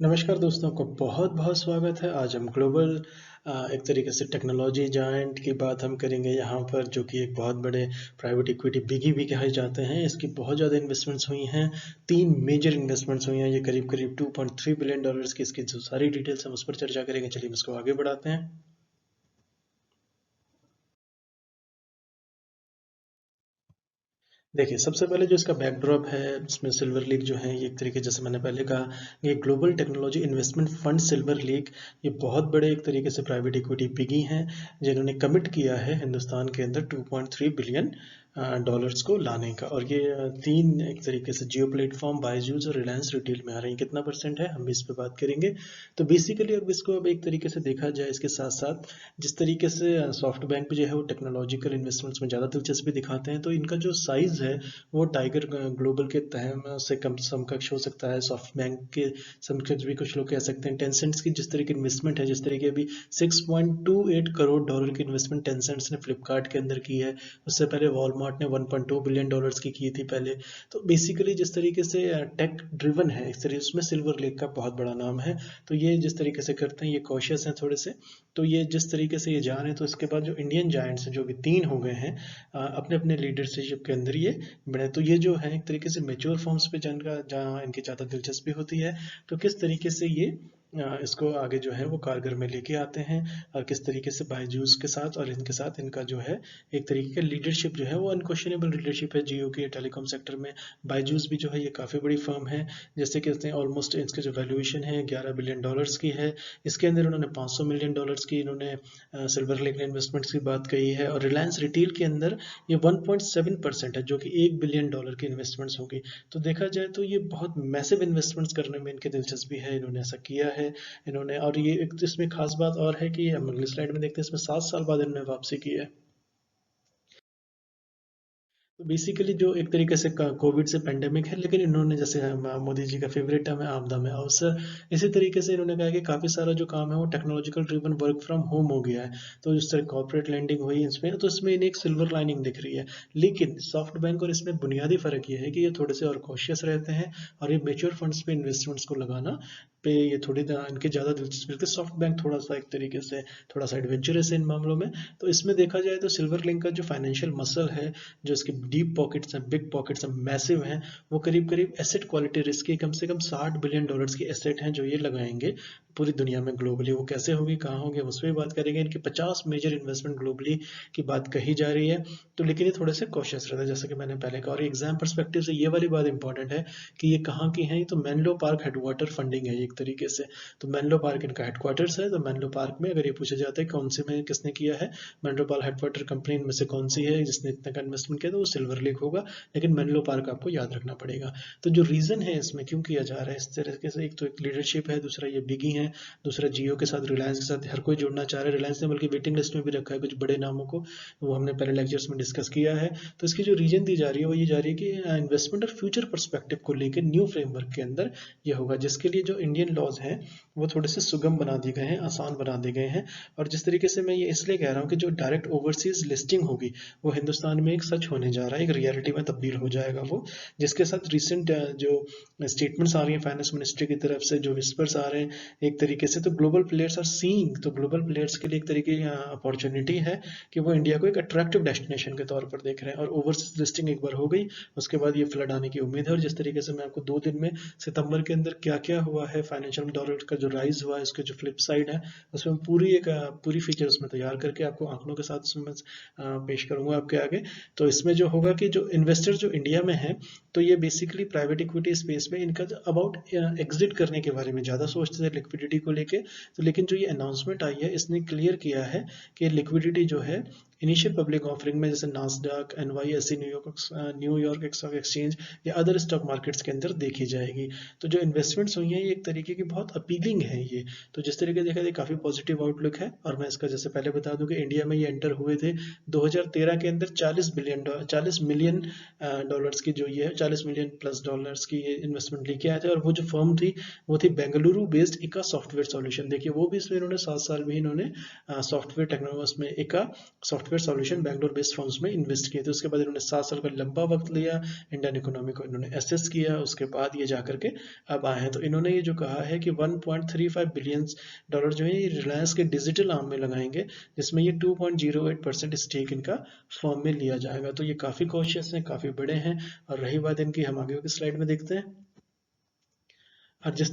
नमस्कार दोस्तों को बहुत बहुत स्वागत है। आज हम ग्लोबल एक तरीके से टेक्नोलॉजी जायंट की बात हम करेंगे यहाँ पर, जो कि एक बहुत बड़े प्राइवेट इक्विटी बिगी भी कहे जाते हैं। इसकी बहुत ज़्यादा इन्वेस्टमेंट्स हुई हैं, 3 मेजर इन्वेस्टमेंट्स हुई हैं। ये करीब करीब $2.3 बिलियन की इसकी जो सारी डिटेल्स हम उस पर चर्चा करेंगे। चलिए हम इसको आगे बढ़ाते हैं। देखिए, सबसे पहले जो इसका बैकड्रॉप है, इसमें सिल्वर लीग जो है, ये एक तरीके जैसे मैंने पहले कहा, ये global technology investment fund silver league, ये बहुत बड़े एक तरीके से प्राइवेट इक्विटी पिगी हैं, जिन्होंने कमिट किया है हिंदुस्तान के अंदर $2.3 बिलियन को लाने का। और ये तीन एक तरीके से जियो प्लेटफॉर्म बायजूस और रिलायंस रिटेल में आ रही है। कितना परसेंट है हम भी इस पे बात करेंगे। तो बेसिकली अब इसको अब एक तरीके से देखा जाए, इसके साथ साथ जिस तरीके से सॉफ्ट बैंक भी जो है वो टेक्नोलॉजिकल इन्वेस्टमेंट्स में ज़्यादा दिलचस्पी दिखाते हैं, तो इनका जो साइज़ है वो टाइगर ग्लोबल के तहम से कम समकक्ष हो सकता है। सॉफ्ट बैंक के समकक्ष भी कुछ लोग कह सकते हैं। टेंसेंट्स की जिस तरह की इन्वेस्टमेंट है, जिस तरीके अभी $6.28 करोड़ की इन्वेस्टमेंट टेंसेंट्स ने फ्लिपकार्ट के अंदर की है, उससे पहले वॉलमार्ट ने $1.2 बिलियन की थी पहले। तो बेसिकली जिस तरीके से टेक ड्रिवन है, इस तरीके उसमें सिल्वर लेक का बहुत बड़ा नाम है। तो ये जिस तरीके से करते हैं, ये कॉशियस हैं थोड़े से। तो ये जिस तरीके से ये जा रहे हैं, तो इसके बाद जो इंडियन जायंट्स हैं, जो कि 3 हो गए हैं अपने अपने लीडरशिप के अंदर ये बने, तो ये जो है एक तरीके से मेच्योर फॉर्म्स पे जिनका जहाँ इनकी ज़्यादा दिलचस्पी होती है, तो किस तरीके से ये इसको आगे जो है वो कारगर में लेके आते हैं, और किस तरीके से बायजूस के साथ और इनके साथ इनका जो है एक तरीके का लीडरशिप जो है वो अनक्वेश्चनेबल लीडरशिप है जियो के टेलीकॉम सेक्टर में। बायजूस भी जो है ये काफ़ी बड़ी फर्म है, जैसे कहते हैं ऑलमोस्ट इसके जो वैल्यूएशन है $11 बिलियन की है। इसके अंदर उन्होंने $500 मिलियन की इन्होंने सिल्वर लेक इन्वेस्टमेंट्स की बात कही है। और रिलायंस रिटेल के अंदर ये 1.7% है, जो कि $1 बिलियन की इन्वेस्टमेंट्स होगी। तो देखा जाए तो ये बहुत मैसिव इन्वेस्टमेंट्स करने में इनकी दिलचस्पी है, इन्होंने ऐसा किया है इन्होंने। और ये एक इसमें खास बात और है कि हम अगली स्लाइड में देखते हैं, इसमें 7 साल बाद इन्होंने वापसी की है। तो बेसिकली जो एक तरीके से कोविड से पेंडेमिक है, लेकिन इन्होंने जैसे मोदी जी का फेवरेट टर्म है आपदा में अवसर, इसी तरीके से इन्होंने कहा कि काफ़ी सारा जो काम है वो technological driven work from home हो गया है। तो जिस तरह कॉर्पोरेट लैंडिंग हुई इसमें, तो इसमें इन्हें एक सिल्वर लाइनिंग दिख रही है। लेकिन सॉफ्ट बैंक और इसमें बुनियादी फ़र्क ये है कि ये थोड़े से और कॉशियस रहते हैं, और ये म्यूचुअल फंड्स पे इन्वेस्टमेंट्स को लगाना पे ये थोड़ी इनकी ज़्यादा दिलचस्पी रखते हैं। सॉफ्ट बैंक थोड़ा सा एक तरीके से थोड़ा सा एडवेंचरस है इन मामलों में। तो इसमें देखा जाए तो सिल्वर लिंक का जो फाइनेंशियल मसल है, जो इसके डीप पॉकेट्स हैं, बिग पॉकेट्स हैं, मैसिव हैं, वो करीब करीब एसेट क्वालिटी रिस्क की कम से कम $60 बिलियन की एसेट हैं, जो ये लगाएंगे पूरी दुनिया में ग्लोबली। वो कैसे होगी, कहाँ होंगे, उस पर भी बात करेंगे। इनकी 50 मेजर इन्वेस्टमेंट ग्लोबली की बात कही जा रही है। तो लेकिन ये थोड़े से कॉशियस रहते हैं, जैसे कि मैंने पहले कहा। और एग्जाम परस्पेक्टिव से ये वाली बात इंपॉर्टेंट है कि ये कहाँ की हैं। तो मेनलो पार्क हेडवाटर फंडिंग है एक तरीके से। तो मेनलो पार्क इनका हेडक्वार्टर्स है। तो मेनलो पार्क में अगर ये पूछा जाता है कौन से में किसने किया है, मेनलो पार्क हेडक्वार्टर कंपनी इनमें से कौन सी है जिसने इतने का इन्वेस्टमेंट किया, तो वो सिल्वर लेक होगा। लेकिन मेनलो पार्क आपको याद रखना पड़ेगा। तो जो रीज़न है इसमें क्यों किया जा रहा है इस तरीके से, एक तो एक लीडरशिप है, दूसरा ये बिगी है, दूसरा जियो के साथ रिलायंस के साथ हर कोई जुड़ना चाह रहा है। रिलायंस ने बल्कि वेटिंग लिस्ट में भी रखा है कुछ बड़े नामों को, वो हमने पहले लेक्चर्स में डिस्कस किया है। तो इसकी जो रीजन दी जा रही है वो ये जा रही है कि इन्वेस्टमेंट और फ्यूचर परस्पेक्टिव को लेकर न्यू फ्रेमवर्क के अंदर ये होगा, जिसके लिए जो इंडियन लॉज हैं वो थोड़े से सुगम बना दिए गए हैं, आसान बना दिए गए हैं। और जिस तरीके से मैं ये इसलिए कह रहा हूँ कि जो डायरेक्ट ओवरसीज लिस्टिंग होगी वो हिंदुस्तान में एक सच होने जा रहा है, एक रियलिटी में तब्दील हो जाएगा वो। जिसके साथ रिसेंट जो स्टेटमेंट्स आ रही हैं फाइनेंस मिनिस्ट्री की तरफ से, जो विस्पर्स आ रहे हैं एक तरीके से, तो ग्लोबल प्लेयर्स आर सीइंग, तो ग्लोबल प्लेयर्स के लिए एक तरीके की अपॉर्चुनिटी है कि वो इंडिया को एक अट्रैक्टिव डेस्टिनेशन के तौर पर देख रहे हैं। और ओवरसीज लिस्टिंग एक बार हो गई, उसके बाद ये फ्लड आने की उम्मीद है। और जिस तरीके से मैं आपको 2 दिन में सितंबर के अंदर क्या क्या हुआ है, फाइनेंशियल डॉलर का जो राइज हुआ है, इसके जो फ्लिप साइड है, उसमें पूरी फीचर उसमें तैयार करके आपको आंकड़ों के साथ उसमें पेश करूंगा आपके आगे। तो इसमें जो होगा कि जो इन्वेस्टर जो इंडिया में है, तो ये बेसिकली प्राइवेट इक्विटी स्पेस में इनका अबाउट एग्जिट करने के बारे में ज़्यादा सोचते थे लिक्विडिटी को लेके। तो लेकिन जो ये अनाउंसमेंट आई है, इसने क्लियर किया है कि लिक्विडिटी जो है इनिशियल पब्लिक ऑफरिंग में, जैसे Nasdaq, NYSE, New York stock exchange या अदर स्टॉक मार्केट्स के अंदर देखी जाएगी। तो जो इन्वेस्टमेंट्स हुई हैं ये एक तरीके की बहुत अपीलिंग है ये। तो जिस तरीके देखा जाए काफ़ी पॉजिटिव आउटलुक है। और मैं इसका जैसे पहले बता दूं कि इंडिया में ये एंटर हुए थे 2013 के अंदर 40 मिलियन डॉलर्स की, जो ये है 40 मिलियन प्लस डॉलर्स की ये इन्वेस्टमेंट लेके आए थे। और वो जो फर्म थी वो थी बेंगलुरु बेस्ड इका सॉफ्टवेयर सॉल्यूशन। देखिए वो भी इसमें इन्होंने 7 साल में इन्होंने सॉफ्टवेयर टेक्नोलॉजी में इका software software solution Bangalore based firms में इन्वेस्ट किए थे। उसके बाद इन्होंने 7 साल का लंबा वक्त लिया, इंडियन इकोनॉमी को इन्होंने एसेस किया, उसके बाद ये जा करके अब आए हैं। तो इन्होंने ये जो कहा है कि 1.35 बिलियन डॉलर जो है ये रिलायंस के डिजिटल आर्म में लगाएंगे, जिसमें ये 2.08% स्टेक इनका फर्म में लिया जाएगा। तो ये काफ़ी कॉशियस हैं, काफ़ी बड़े हैं। और रही बात इनकी, हम आगे की स्लाइड में देखते हैं। और जिस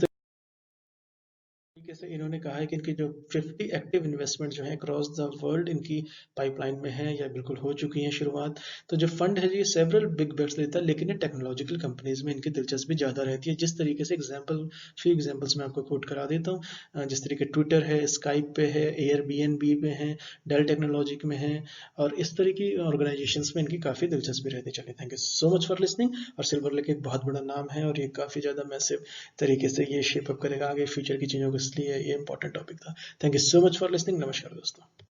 तरीके से इन्होंने कहा है कि इनकी जो 50 एक्टिव इन्वेस्टमेंट जो है अक्रॉस द वर्ल्ड इनकी पाइपलाइन में है या बिल्कुल हो चुकी है शुरुआत। तो जो फंड है ये सेवरल बिग बेट्स लेता है, लेकिन ये टेक्नोलॉजिकल कंपनीज में इनकी दिलचस्पी ज़्यादा रहती है। जिस तरीके से फ्यू एग्जांपल्स मैं आपको कोट करा देता हूँ। जिस तरीके ट्विटर है, स्काइप पे है, एयरबीएनबी पे है, डेल टेक्नोलॉजी में है, और इस तरह की ऑर्गेनाइजेशंस में इनकी काफ़ी दिलचस्पी रहती है। चलिए, thank you so much for listening. और सिल्वर लेक एक बहुत बड़ा नाम है और ये काफ़ी ज़्यादा मैसिव तरीके से ये शेप अप करेगा आगे फ्यूचर की चीज़ों को, इसलिए ये इंपॉर्टेंट टॉपिक था। Thank you so much for listening. नमस्कार दोस्तों।